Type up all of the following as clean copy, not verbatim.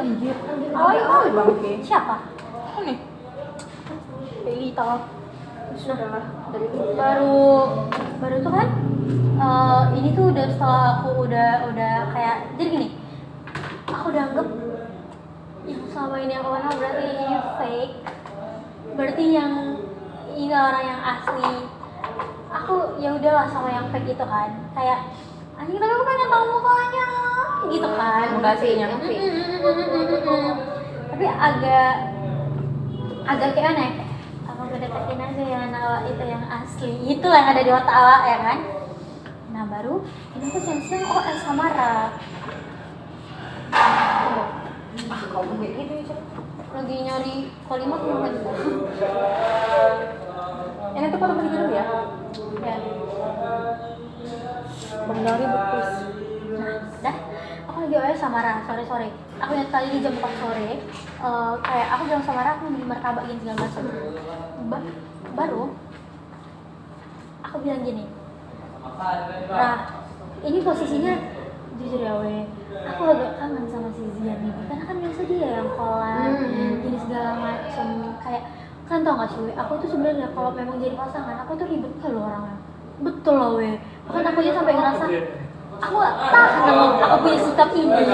Anjir. Alay kali banget ya. siapa? Ini. Belita. Sudahlah. Dari itu. Baru tuh kan ini tuh udah setelah aku udah kayak jadi gini, aku udah anggap yang selama ini aku kenal berarti ini fake, berarti yang ini orang yang asli. Aku ya udahlah sama yang fake itu kan, kayak anjing tapi aku pengen tahu mukanya gitu kan. Mukanya fake. Tapi agak kayak aneh. Aku ngedeketin aja ya Nawa itu yang asli, itu yang ada di otak awak ya kan. Nah baru ini aku siang-siang Samara Kamu kayak gitu ya. lagi nyari kalimat banget. Ini tuh foto begini dulu ya. Ya. Menari bekus. Nah, dah. Aku lagi Samara sore. Aku lihat kali di jam 4 sore. Kayak aku bilang Samara aku beli martabak gini segala macam. Baru aku bilang gini. Nah, ini posisinya jujur ya aku agak kangen sama si Zian nih. Karena kan biasa dia yang collab, gini segala macam. Kayak kan tau gak sih aku tuh sebenarnya kalau memang jadi pasangan aku tuh ribet loh orangnya. Betul loh bahkan aku aja sampai ngerasa aku gak tahan sama aku punya sikap ini.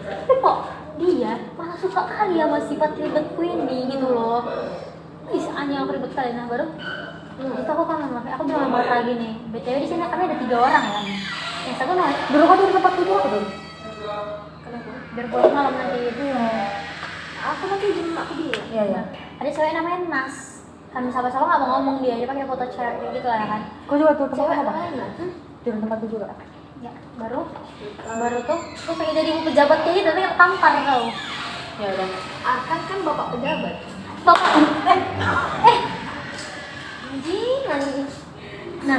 Tapi kok dia malah suka kali ya sama sifat ribetku ini gitu loh. Anjing aku ribet kali. Nah baru itu aku kangen banget. Aku bilang sama lagi nih, BTW di sini kami ada 3 orang ya. Yang satu Dulu kan di tempat tidur aku dulu. kenapa? Biar pulang malam nanti itu ya. Aku nanti jam aku dia. Iya. Ada cewek namanya Nas. Kami sama-sama nggak mau ngomong dia pakai foto cewek kayak gitu lah kan. Kau juga tuh tempat Cewek apa? mana? Di tempat juga. Ya, baru tuh terus lagi jadi pejabat kayak gitu tapi tampar tau. Ya udah. Kan bapak pejabat. Bapak anjing. Nah,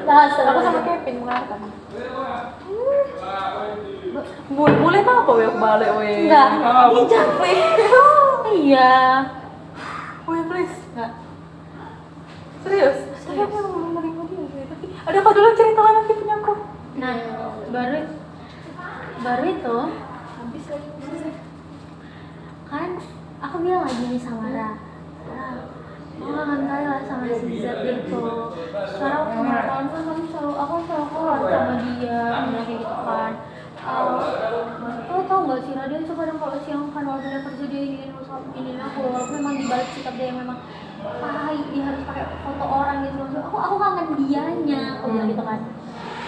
bahas Aku sama Kevin mengarahkan. Boleh tau apa ya balik we? Enggak. Ih capek. Iya. Weh please. Enggak. Serius? Tapi aku belum menerima dia sih. Tapi ada apa dulu ceritakan nanti punya aku. Nah, baru itu Habis lagi musik. kan aku bilang lagi nih sama Ra. Aku kangen kali lah sama si Zat itu. Sekarang aku mau tahun kan aku selalu keluar sama dia, bilang kayak gitu kan. Lo tau gak sih Ra, dia tuh kadang kalau siang kan waktu dia kerja dia ini aku walaupun memang dibalik sikap dia yang memang pahit, dia harus pakai foto orang gitu. Aku kangen dianya, aku bilang gitu kan.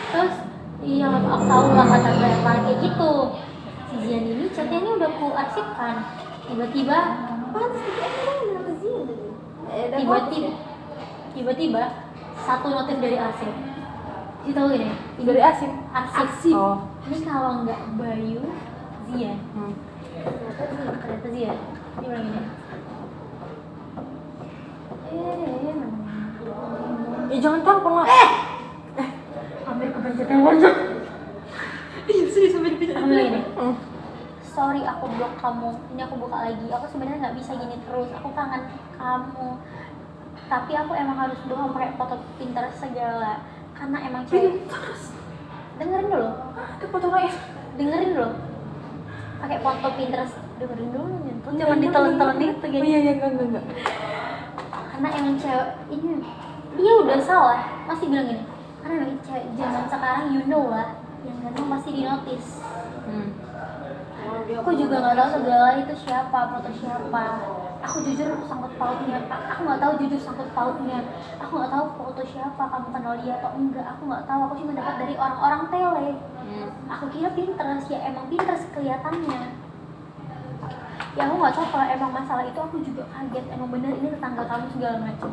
Terus iya aku tahu lah kata gue yang kayak gitu. Si Zian ini chatnya ini udah ku arsipkan. Tiba-tiba satu notif dari Arsip. Kita tahu gini, Dari Asin. Arsip. Oh. Ini kalau nggak Bayu, Zian. Ternyata Zian. Dia bilang gini. Jangan telepon lah. Hampir kepencet telepon tuh. Iya serius sampai dipencet. Aku bilang gini. Sorry aku blok kamu. Ini aku buka lagi. Aku sebenarnya nggak bisa gini terus. Aku kangen kamu. Tapi aku emang harus doang pakai foto Pinterest segala. Karena emang cewek. Dengerin dulu. Ada foto lain. Dengerin dulu. Pakai foto Pinterest. Dengerin dulu nyentuh. Jangan ditelan-telan itu Oh iya enggak. Karena emang cewek ini dia udah salah. Masih bilang gini. Karena emang cewek zaman sekarang you know lah. Yang ganteng pasti di notice. Aku juga nggak tahu segala itu siapa, foto siapa. Aku jujur sangkut pautnya. Aku nggak tahu jujur sangkut pautnya. Aku nggak tahu foto siapa, kamu kenal dia atau enggak. Aku nggak tahu. Aku cuma dapat dari orang-orang tele. Aku kira Pinterest ya emang Pinterest kelihatannya. Ya aku nggak tahu kalau emang masalah itu aku juga kaget. Emang bener ini tetangga kamu segala macam.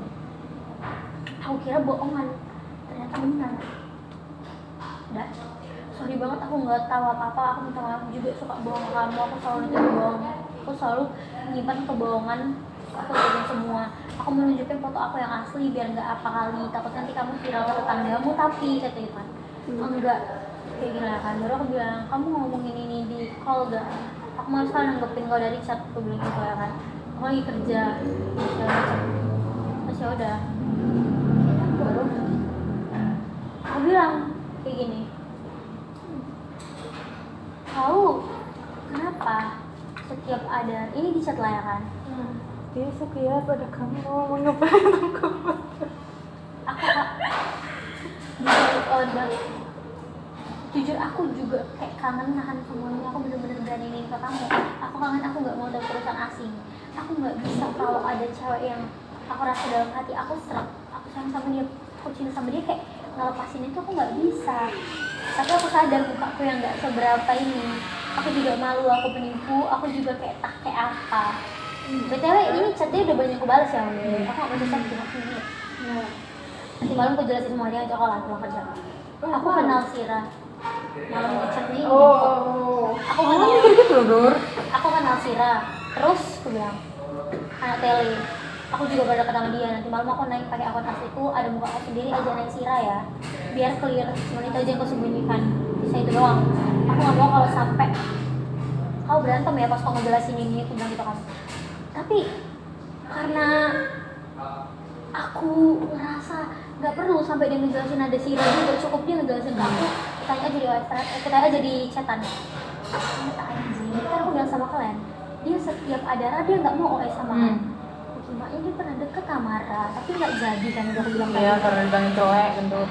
Aku kira bohongan. Ternyata benar. Udah. Sorry banget aku nggak tahu apa-apa, aku minta maaf juga suka bohong kamu, aku selalu bohong, aku selalu menyimpan kebohongan, aku jadiin semua. Aku menunjukkan foto aku yang asli biar nggak apa kali, takut nanti kamu viral ke tetanggamu, tapi kata Ivan enggak kayak gini kan. Baru aku bilang kamu ngomongin ini di call gak? Aku malah sekarang nanggepin kau dari chat, aku bilang gitu ya kan. Aku lagi kerja, terus ya udah. Baru aku bilang kayak gini. Tahu kenapa setiap ada ini di chat lah ya kan. Dia setia pada kamu, mau ngapain kamu? Aku jujur aku juga kayak kangen nahan semuanya. Aku bener-bener beraniin ke kamu. Aku kangen, aku nggak mau ada urusan asing. Aku nggak bisa kalau ada cewek yang aku rasa dalam hati aku serak, aku sayang sama dia, aku cinta sama dia, kayak ngelepasin itu aku nggak bisa. Tapi aku sadar mukaku yang nggak seberapa ini. Aku juga malu, aku penipu, aku juga kayak kayak apa. BTW ini chatnya udah banyak aku balas ya, aku nggak baca chat cuma ini. Nanti malam aku jelasin semua dia coklat pulang kerja. Aku kenal Sira. Malam di chatnya ini. Aku kenal gitu loh, Dur. Aku kenal Sira. Terus aku bilang anak tele. Aku juga pada ketemu dia. Nanti malam aku naik pakai akun asliku, ada muka aku sendiri aja naik Sira ya. Biar clear, cuma itu aja yang aku sembunyikan. Bisa itu doang. Aku nggak mau kalau sampai kau berantem ya pas kau ngejelasin ini, aku bilang gitu kan. Tapi karena aku ngerasa nggak perlu sampai dia ngejelasin ada Sira juga, cukup dia ngejelasin ke aku. Kita aja di WhatsApp, kita aja di chatan. Ternyata anjing, kan aku bilang sama kalian, dia setiap ada Ra dia nggak mau OS sama aku. Makanya dia pernah deket sama Ra, tapi nggak jadi kan, udah aku bilang Iya, karena dibilangin cowok gendut.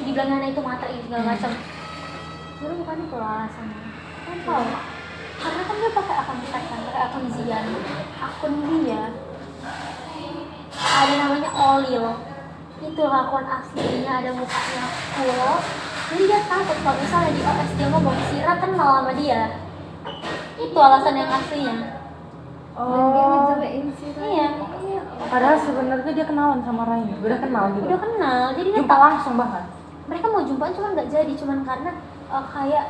Dibilang anak itu materi segala macam. Baru bukan itu alasannya. Kan tahu? Karena kan dia pakai akun kan, pakai akun Zian. Akun dia ada namanya Olil. Itu akun aslinya, ada mukanya full. Jadi dia takut kalau misalnya di OS dia ngomong Sira kenal sama dia. Itu alasan yang aslinya. Dia ngejelein sih. Iya. Padahal sebenarnya dia kenalan sama Rain. Udah kenal gitu. Udah kenal, jadi dia Jumpa langsung bahkan. mereka mau jumpaan cuma nggak jadi, cuman karena kayak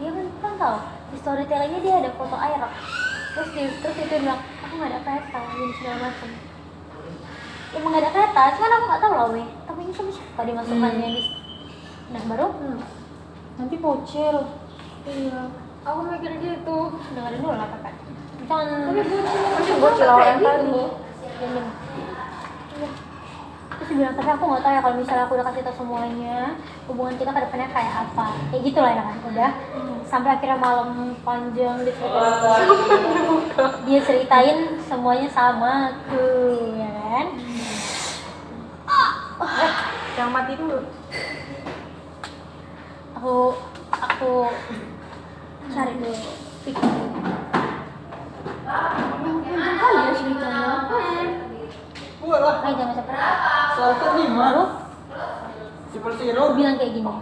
dia kan tahu di storytellingnya dia ada foto air, terus itu bilang aku nggak ada kereta, jadi segala macam. Emang nggak ada kereta, cuman aku nggak tahu lah weh, tapi ini sama siapa dimasukkannya di. Nah baru Nanti bocil. Iya. Aku mikir gitu. dengerin dulu lah kakak. Jangan. Tapi bocil bocil kayak yang tadi. gitu. Diam. Terus dia bilang, tapi aku nggak tahu ya kalau misalnya aku udah kasih tau semuanya, hubungan kita ke depannya kayak apa, kayak gitu lah ya kan. Udah sampai akhirnya malam panjang dia ceritain semuanya sama aku ya kan. Yang mati dulu. Aku cari dulu pikir panjang kali ya ceritanya. Ayo jangan capek. 105 Lalu seperti aku bilang kayak gini, 15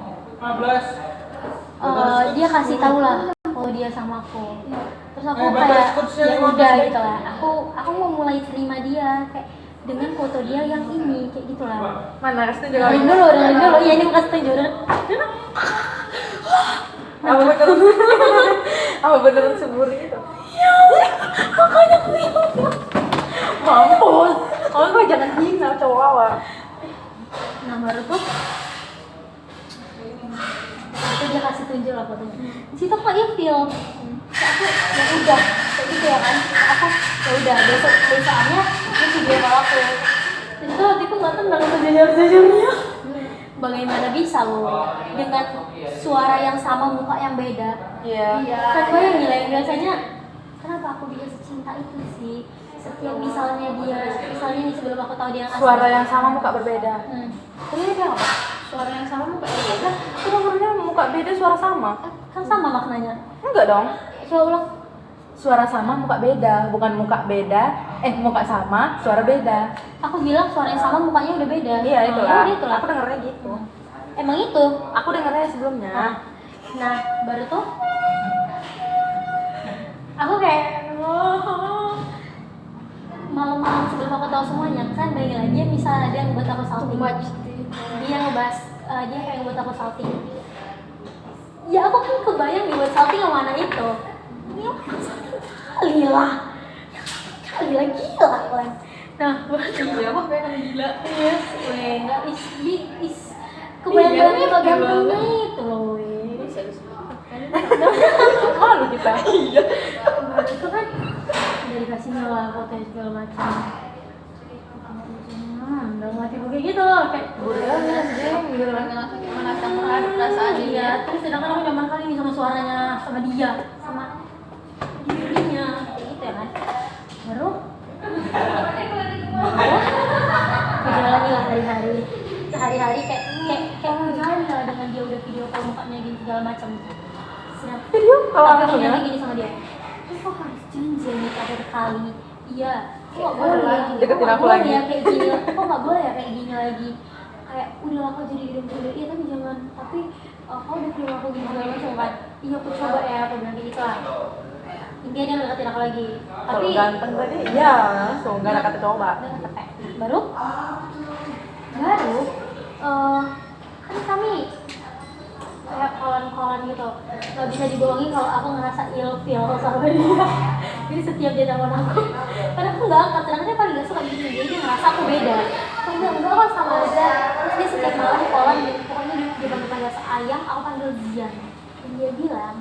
dia kasih tahu lah kalau dia sama aku. Terus aku batas kayak kursnya ya 15 udah deh. gitu lah. Aku mau mulai terima dia kayak dengan foto dia yang ini kayak gitu lah. Mana restu juga. Dengerin dulu. Iya ini bukan setuju. Apa beneran? Apa beneran seburi itu? Ya, makanya aku bilang. Mampus. Kamu jangan hina cowok awal. Nah baru tuh itu dia kasih tunjuk lah fotonya. Di situ kok dia feel. Aku ya udah kayak gitu ya kan. Aku ya udah besokannya dia video call aku. Di situ hatiku nggak tenang sejujurnya. Bagaimana bisa loh dengan suara yang sama muka yang beda. Iya. Kan gue yang nilai biasanya kenapa aku dia secinta itu sih. Setiap misalnya nih sebelum aku tahu dia yang asli. Suara yang sama muka berbeda. Tapi dia bilang apa? Suara yang sama muka beda. Itu nomornya muka beda suara sama. Kan sama maknanya. Enggak dong. Coba ulang. Suara sama muka beda, bukan muka beda. Muka sama, suara beda. Aku bilang suara yang sama mukanya udah beda. Iya itulah. Itulah. Aku dengernya gitu. Emang itu. Aku dengernya sebelumnya. Nah, baru tuh aku kayak malam-malam sebelum aku tahu semuanya kan bayangin lagi dia misalnya dia ngebuat aku salting. Dia ngebahas dia kayak ngebuat aku salting. Ya aku kan kebayang dibuat salting sama anak itu. Ini orang salting kali lah. Kali lah gila kan. Nah, Iya, apa pengen gila. yes, weh, nggak is kebayang-bayangnya Iya, gantengnya itu loh, weh. Malu kita. Iya. Itu kan dari kasihnya lah foto segala macam. Udah mati kayak gitu kayak Udah jeng gitu kan. Mana campur aduk perasaan iya. dia. Terus sedangkan aku nyaman kali nih sama suaranya, sama dia, sama segala macam. Video kalau Tapi aku aku ya. gini sama dia, kok harus janji nih terakhir kali? Iya, kok nggak boleh? Deketin Kok nggak aku boleh lagi. ya kayak gini? Kok nggak boleh ya kayak gini lagi? Kayak udah aku jadi diri sendiri, iya tapi jangan. Tapi kau udah terima aku gini segala macam kan? Iya aku coba ya, aku bilang kayak gitu lah. Intinya dia deketin aku lagi. Kalau Tapi ganteng tadi, iya langsung gak ada kata coba. udah ketepek. Baru kan kami kayak kawan-kawan gitu, nggak bisa dibohongin kalau aku ngerasa ilfeel sama dia. Jadi setiap dia telepon aku, karena aku nggak angkat, sedangkan dia paling nggak suka gini, jadi dia ngerasa aku beda. Aku bilang enggak kok sama aja. Terus dia setiap malam callan gitu, pokoknya dia panggil sayang, aku panggil Zian. Dan dia bilang,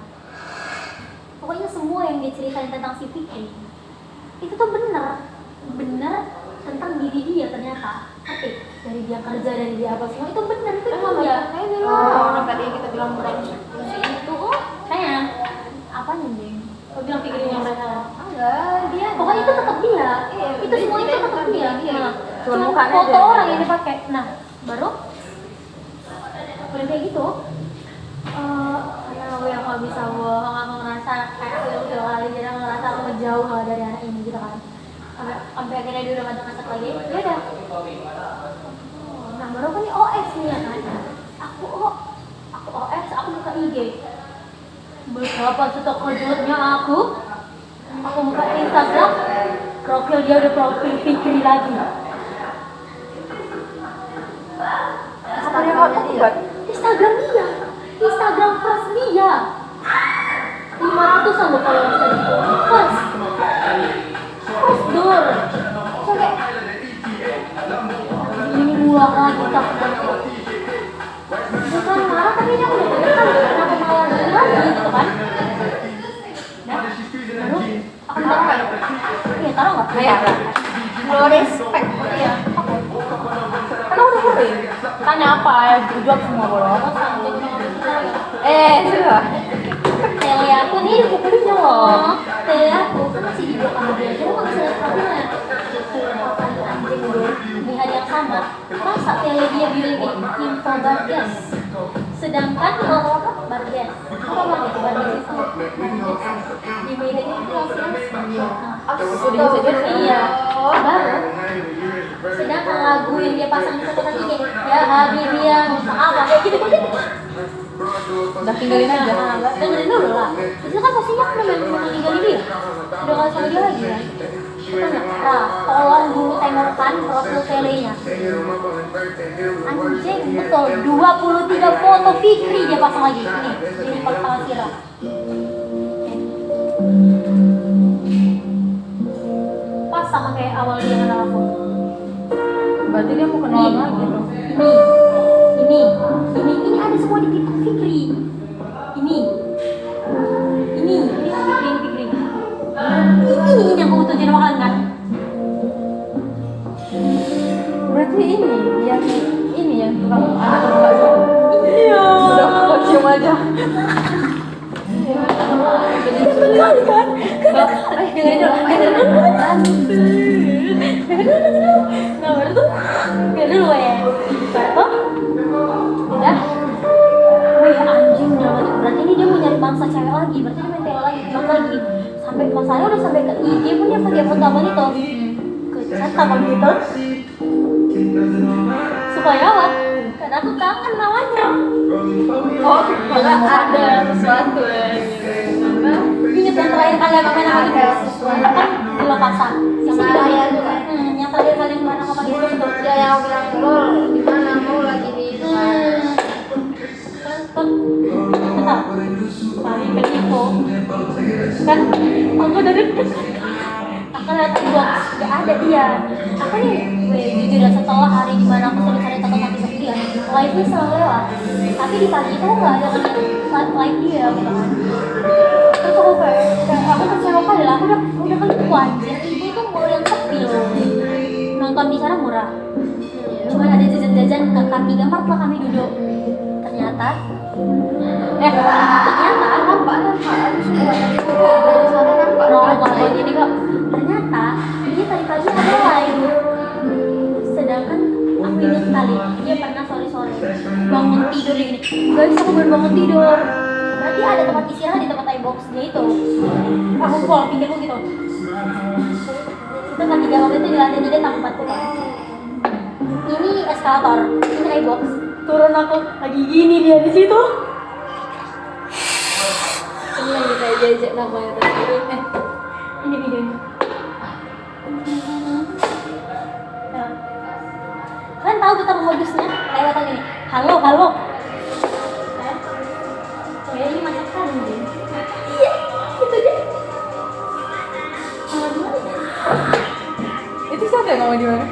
pokoknya semua yang dia ceritain tentang si Fikri itu tuh bener tentang diri dia ternyata. Tapi dari dia kerja, dari dia apa semua itu bener, itu dia. Orang tadi yang kita bilang bukan si itu. Kayak apanya nih? Kau bilang Fikri yang mereka. Enggak, dia. Pokoknya itu tetap dia. Iya, Itu semua itu tetap dia. Nah, Cuma cuma mukanya foto aja. orang yang dipakai. Nah, baru udah kayak gitu. Karena aku yang nggak bisa bohong, aku ngerasa kayak aku udah kali, jadi aku ngerasa aku ngejauh lah dari anak ini gitu kan. Sampai akhirnya dia udah nggak ngajak lagi. Ya udah. Nah, baru kan ini OS nih ya kan. Aku OS, aku buka IG. Betapa seterkejutnya aku buka Instagram, profil dia udah profil Fikri lagi. Apa dia mau buat? Instagram dia, Instagram first dia. 500-an loh kalau tadi. First door. Sampai ini ngulang lagi takut banget. Bukan marah tapi dia udah banyak kali karena aku malah lagi gitu kan. Nah, baru aku taruh. Iya taruh nggak? Kayak No respect. Iya. kan aku udah sering. Tanya apa ya, jawab semua bolong. Sudah. Tele aku nih bukunya loh. Tele aku kan masih di belakang dia. Jadi aku bisa lihat profilnya. Apaan anjing gue di hari yang sama. Masa tele dia bilang info Barges. Sedangkan kalau apa Barges. Apa Barges? Barges itu di media itu Udah bisa jadi. iya. Baru. Sedangkan lagu yang dia pasang di satu kali ya Habibi ya apa kayak gitu gitu. Udah tinggalin aja. Dengerin dulu lah. Itu kan posisinya aku memang tinggalin dia. Udah gak sama dia lagi kan. Makanya, nah, tolong dulu tengokkan profil telenya. Anjing, betul. 23 foto Fikri dia pasang lagi. Ini, di record sama Sira. Pas sama kayak awal dia kenal aku. Berarti dia mau kenalan lagi dong. Ini ada semua di TikTok Fikri. Ini Fikri. Ini yang aku tunjukin sama kalian kan? Berarti ini yang tukang anak tukang bakso. Iya. Udah aku cium aja. Kali kan? Dengerin dulu. Nah baru tuh, dengerin dulu ya. Baru tuh, udah. Wih anjing udah banget. Berarti ini dia mau nyari bangsa cewek lagi. Berarti dia main tele lagi, TikTok lagi. Sampai masalahnya udah sampai ke IG pun dia pakai foto abang itu. Ke chat abang itu. Supaya apa? Karena aku kangen namanya. Oh, malah ada sesuatu ya. Ingat yang terakhir kali abang main sama Gibran? Kan di Makassar. Sama ayah itu kan. Yang terakhir kali main sama Gibran itu. Ya yang aku bilang lo di mana mau lagi di Kan tetap kali begitu kan aku dari aku lihat inbox gak ada dia. Aku nih jujur ya, setelah hari dimana aku sering cari tentang dia live nya selalu lewat, tapi di pagi itu nggak ada saat live dia gitu kan. Terus aku kayak aku kecewa kali lah, aku udah kali anjir ibu itu mau yang sepi loh, nonton di sana murah, cuma ada jajan-jajan ke kaki gambar lah kami duduk. Ternyata nampak ada semua dari sana nampak kalau jadi kok ternyata dia tadi pagi ada live, sedangkan aku ingat kali dia pernah sore bangun tidur gini, guys aku baru bangun tidur dia ada tempat istirahat di tempat iBox-nya itu. Aku pol pikirku gitu. Itu kan 3 waktu itu di lantai 3 tempatku kan. Ini eskalator, ini iBox. Turun aku lagi gini dia di situ. Ini lagi kayak jajak namanya tadi. Ini videonya. Nah. Kalian tahu betapa modusnya? Kayak datang gini, halo. Ya ini macam kambing. Iya, gitu deh. Itu siapa yang ngomong di mana?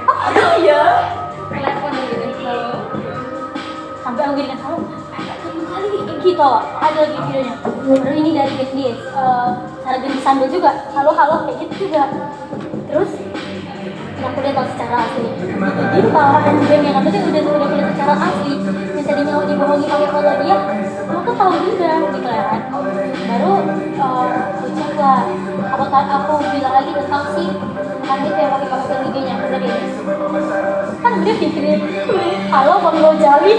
Iya. Telepon gitu. Halo. Sampai aku gini kan, halo. Kali gitu, ada lagi videonya. Baru ini dari BTS. Cara ganti sambil juga. Halo kayak gitu juga. Terus aku udah tahu secara asli. Jadi kalau band yang katanya udah punya secara asli, yang tadinya mau dibohongi pakai foto dia, aku tahu juga gitu kan. Baru aku cek lah. Aku bilang lagi tentang si kan itu yang pakai sosial medianya aku dari kan dia pikirin halo Bang Lojali.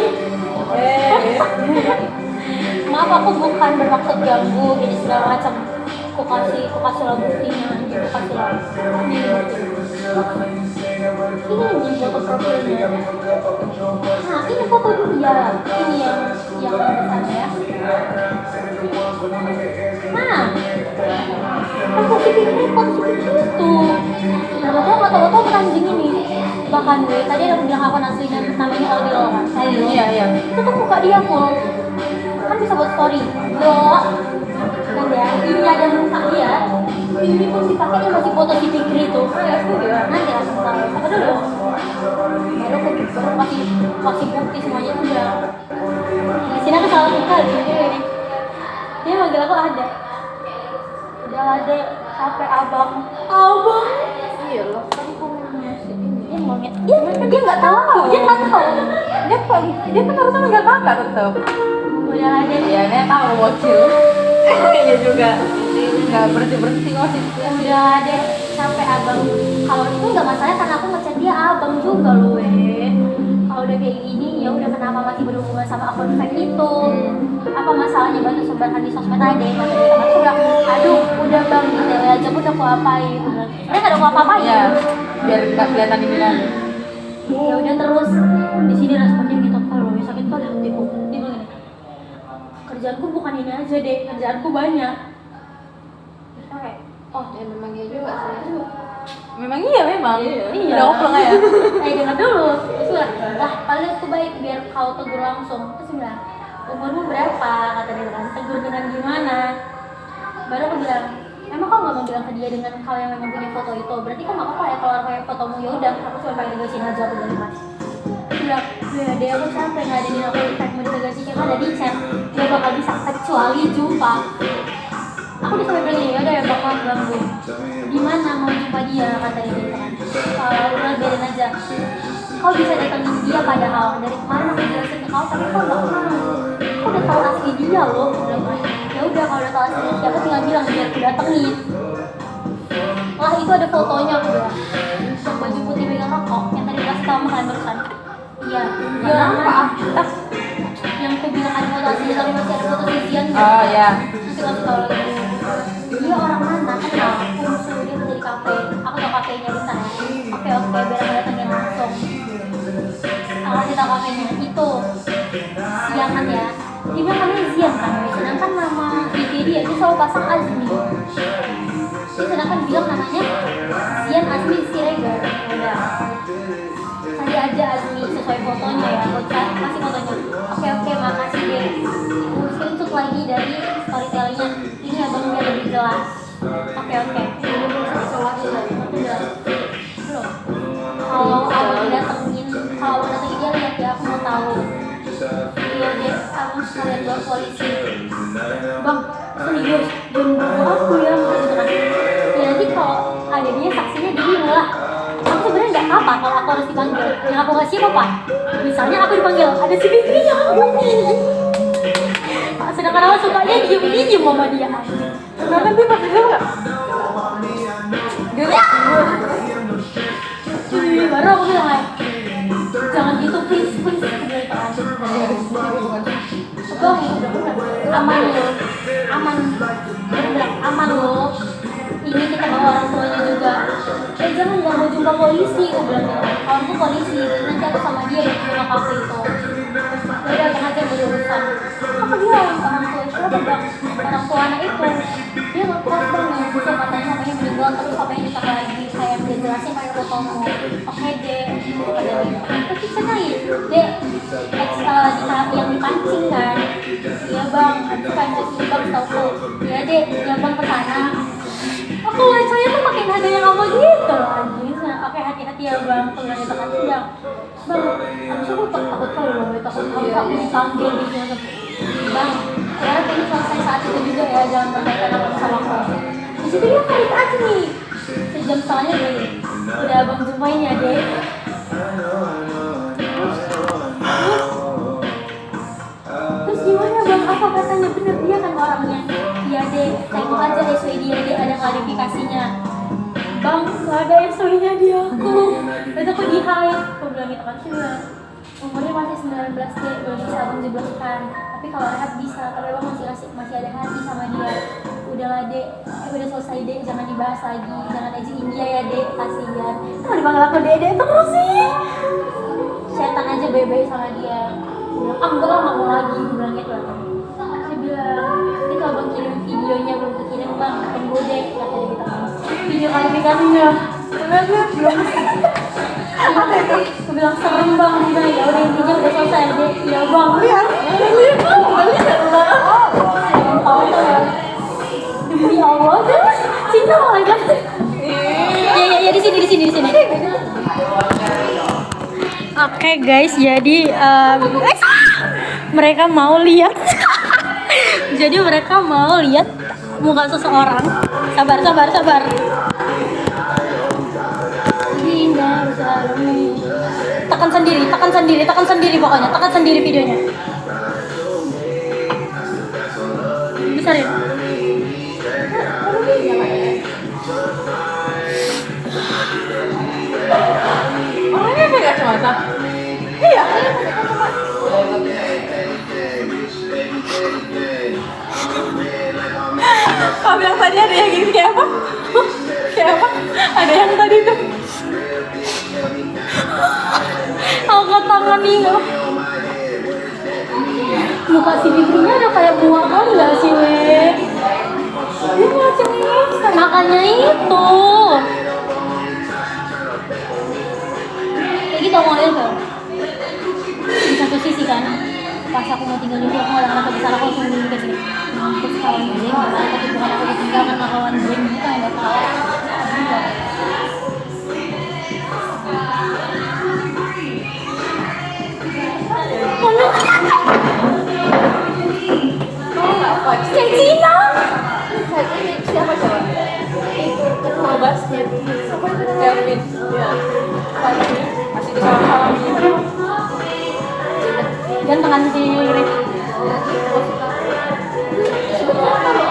Maaf aku bukan bermaksud ganggu ini segala macam. Aku kasih lah buktinya, aku kasih lah ini foto profilnya. Nah ini foto dia, ini yang besar ya. Nah aku pikir foto itu. Foto anjing ini. Bahkan gue tadi ada bilang akun aslinya namanya Odil kan. Iya. Itu tuh muka dia full. Kan bisa buat story. Loh. Kan ya, ini ada muka dia. Ini pun dipakainya masih foto si Fikri itu. Nanti langsung tahu. Apa dulu? Baru aku kasih bukti semuanya udah. Di sini aku salah kali ini. Dia manggil aku ada. Udah ada sampai abang. Iya loh, kan masih ini. Dia monyet. Dia nggak tahu. Dia nggak tahu. Dia kan harusnya manggil kakak tetap. Udah ada. Iya, dia tahu bocil. Iya juga. Nggak berhenti ngocil. Udah ada sampai abang. Kalau itu nggak masalah karena aku ngechat dia abang juga loh Kalau udah kayak gini ya udah kenapa masih berhubungan sama akun fake itu? Apa masalahnya bantu sebarkan di sosmed aja? Masa dia teman sudah, aduh udah bang gitu aja udah aku apain? Mereka nggak ada aku apa-apain. Iya, biar nggak kelihatan ini kan. Ya udah terus di sini responnya gitu kalau sakit kali hatiku. Dia bilang gini, kerjaanku bukan ini aja deh, kerjaanku banyak. Terus kayak, oh Ya memang iya juga sih. Memang iya memang. Iya. Udah ngobrol ya. Dengar dulu. Terus bilang, lah paling aku baik biar kau tegur langsung. Terus bilang, umurmu berapa? Kata dia kan, tegur dengan gimana? Baru aku bilang, emang kau nggak mau bilang ke dia dengan kau yang memang punya foto itu? Berarti kan nggak apa-apa ya kalau kayak fotomu ya udah. Aku cuma pengen negasiin aja aku bilang mas. Terus bilang, ya deh aku capek ngadein aku impact mau dinegasikan ada di chat. Dia bakal bisa kecuali jumpa. Aku udah sampai bilang ya udah ya bakal ganggu. Gimana mau jumpa dia kata dia gitu kan. Udah biarin aja. Kau bisa datangin dia padahal dari kemarin aku jelasin ke kau tapi kau nggak mau. Kau udah tahu asli dia loh. Ya udah kalau udah tahu asli dia aku tinggal bilang biar aku datengin. Wah itu ada fotonya aku bilang. Yang baju putih pegang rokok yang tadi kasih tahu makan barusan. Iya. Ya apa? Yang aku bilang ada foto asli tapi masih ada foto sisian. Oh ya. Nanti kasih tahu lagi. Dia orang mana? Kenal. Aku suruh dia kerja di kafe. Aku tau kafenya bentar ya. Oke biar aku datengin langsung. Aku kasih tau kafenya itu siang kan ya. Dia bilang namanya Zian kan. Sedangkan nama IG dia selalu pasang Azmi. Sedangkan bilang namanya Zian Azmi Siregar. Udah. Tadi aja Azmi sesuai fotonya ya. Aku kasih fotonya. Oke makasih deh. Aku screenshot lagi dari storytellingnya. Ini abang biar lebih jelas. Oke. Ini belum selesai lagi. Belum. Kalau abang datengin dia lihat ya aku mau tahu. Iya deh, abang sekalian luar polisi. Bang, serius, jangan bawa aku ya gitu kan. Ya nanti kalau ada dia saksinya dia lah. Aku sebenarnya nggak apa kalau aku harus dipanggil. Yang aku nggak siap apa? Misalnya aku dipanggil, ada si Fikri yang aku ini. Sedangkan aku sukanya diem sama dia. Kenapa dia pakai gel nggak? Baru aku bilang kayak, jangan gitu please. Bang, aman loh. aman loh, ini kita bawa orang tuanya juga. Jangan nggak mau jumpa polisi, aku bilang gitu. Kalau tuh polisi, nanti aku sama dia di rumah kafe itu. Udah abang aja yang berurusan. Apa dia orang tua siapa bang? Orang tua anak itu. Dia ngekos bang yang busuk katanya mamanya meninggal terus papanya nikah lagi. Kayak dia jelasin pakai fotomu. Oke deh, terus diceritain deh yang dipancing kan. Iya bang, aku kan jadi bang tau. Iya deh, ya bang kesana. Aku saya tuh makin ada yang ngomong gitu anjing. Oke hati-hati ya bang, aku bilang gitu kan bang. Abis aku takut kali loh, takut kalau aku dipanggil gitu. Bang, ya ini selesai saat itu juga ya, jangan berkaitan apa sama aku. Di situ dia kait aja nih. Sejam setelahnya deh, udah abang jumpain ya deh. Terus gimana bang? Apa katanya bener dia kan orangnya? Iya deh, tengok aja SW dia deh ada klarifikasinya. Bang, gak ada SW-nya di aku. Itu aku di-hide. Aku bilang gitu kan sih. Umurnya masih 19 deh, belum bisa abang jebloskan. Tapi kalau rehat bisa, tapi abang masih ada hati sama dia. Udahlah dek, udah selesai dek, jangan dibahas lagi, jangan ajakin dia ya dek, kasihan. Kok dipanggil aku dek terus sih? Setan aja bebe sama dia. Enggak lah, gak mau lagi, gue bilang gitu. Dia bilang, ini kalau abang kirim videonya belum kekirim bang, tunggu deh, kata dia gitu. Video klarifikasinya, belum. Aku bilang serem bang, dia ya udah intinya udah selesai deh, ya bang. Lihat tahu tuh ya. Demi Allah, cinta malah kan? Ya di sini. Oke guys, jadi mereka mau lihat. Jadi mereka mau lihat muka seseorang. Sabar. Tekan sendiri pokoknya, tekan sendiri videonya. Besarin. Orangnya pakai kacamata. Iya. Kau bilang tadi ada yang gini kayak apa? Kayak apa? Ada yang tadi tuh. Angkat tangan nih. Muka si Fitrinya ada kayak buah kan nggak sih weh? Dia macam ini. Makanya itu. Kayak gitu mau ilfil. Di satu sisi kan, pas aku mau tinggal dulu aku nggak merasa besar aku langsung dulu ke sini. Terus kawan gue gimana? Tapi bukan aku ditinggal kan kawan gue gitu kan nggak tahu. Cina. Siapa coba? Ketua basket. Kelvin. Ya. Masih di salam-salam gitu. Gantengan si Rick.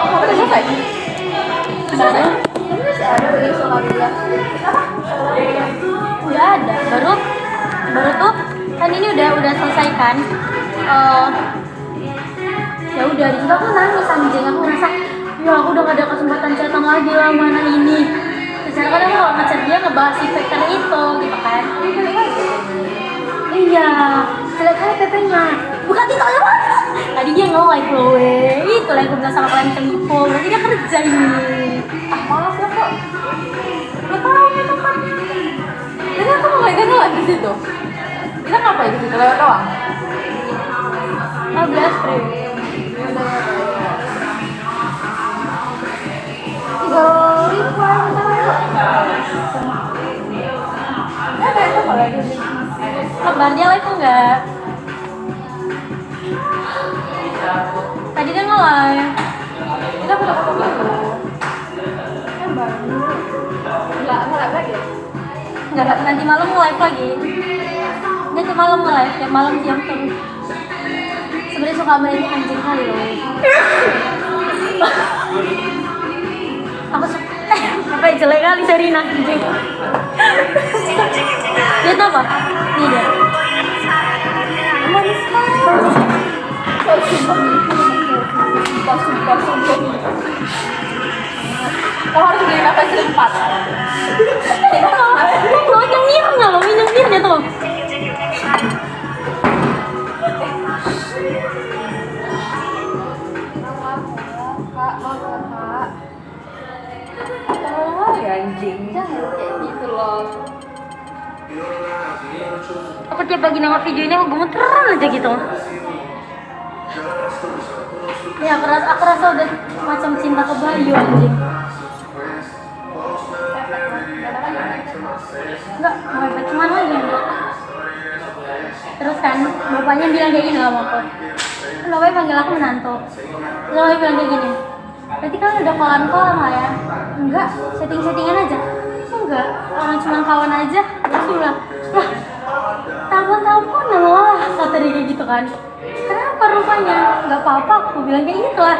Udah selesai? Baru? Masih ada lagi soal dia. Udah ada. Baru tuh kan ini udah selesai kan. Ya udah di situ aku nangis anjing, aku ngerasa ya aku udah gak ada kesempatan chatan lagi lah mana ini. Terus kadang kalau ngechat dia ngebahas si Vector itu gitu kan. Iya, jelek kali PP-nya. Buka TikTok ya mas. Tadi dia nge-live loh weh. Itu lah yang gue bilang sama kalian celipo. Berarti dia kerja ini. Malas ya kok. Gak tau gitu kan. Jadi aku mau ngeliatnya live di situ. Kita ngapain di situ? Lewat doang? 15 free. Ada itu apa lagi sih? Kabar dia live enggak? Tadi dia nge-live. Kita foto-foto dulu. Kan baru. Enggak lagi ya? Enggak, nanti malam nge-live lagi. Nanti malam nge-live, tiap malam siang terus. Sebenarnya suka sama ini anjing kali loh. Aku suka apa jelek kali Serina anjing. Dia tuh apa? Ini dia. Manis banget. 4. Lo nyengirnya lo, nyengirnya tuh. Kak, mau ya, Kak. Oh, ya anjing. Jangan kayak gitu loh. Aku tiap pagi nengok video ini aku gemeteran aja gitu. Ya aku rasa udah macam cinta ke Bayu anjing. Enggak, mau hebat cuman lagi. Terus kan bapaknya bilang kayak gini sama aku. Kan bapaknya panggil aku menantu. Terus bapaknya bilang kayak gini. Berarti kalian udah kolan lah ya? Enggak, setting-settingan aja. Enggak, orang cuma kawan aja. Terus dia bilang, lah tampon lah, kata dia kayak gitu kan. Kenapa rupanya? Enggak apa-apa, aku bilang kayak gitu lah.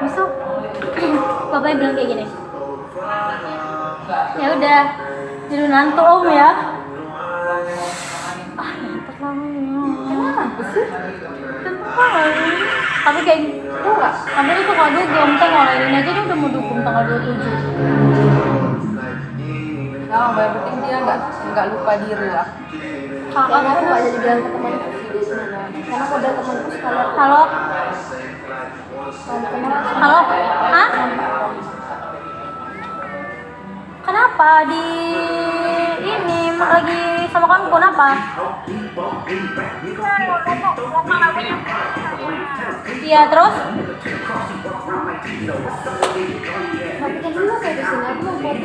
Besok bapaknya bilang kayak gini. Ya udah, jadi nantu om ya. Ah, nyantuk banget. Kenapa sih? Tapi kayak gitu gak? Tapi dia suka dugem, tanggal ini aja dia udah mau dukung tanggal 27. Nah, yang penting dia nggak lupa diri lah. Kayaknya aku gak jadi bilang ke temanku sih di sana. Karena aku udah temanku sekalian. Halo? Kenapa? Halo? Hah? Kenapa di ini lagi sama kamu kenapa? Iya terus? Tapi kan dulu kayak di sini aku mau buat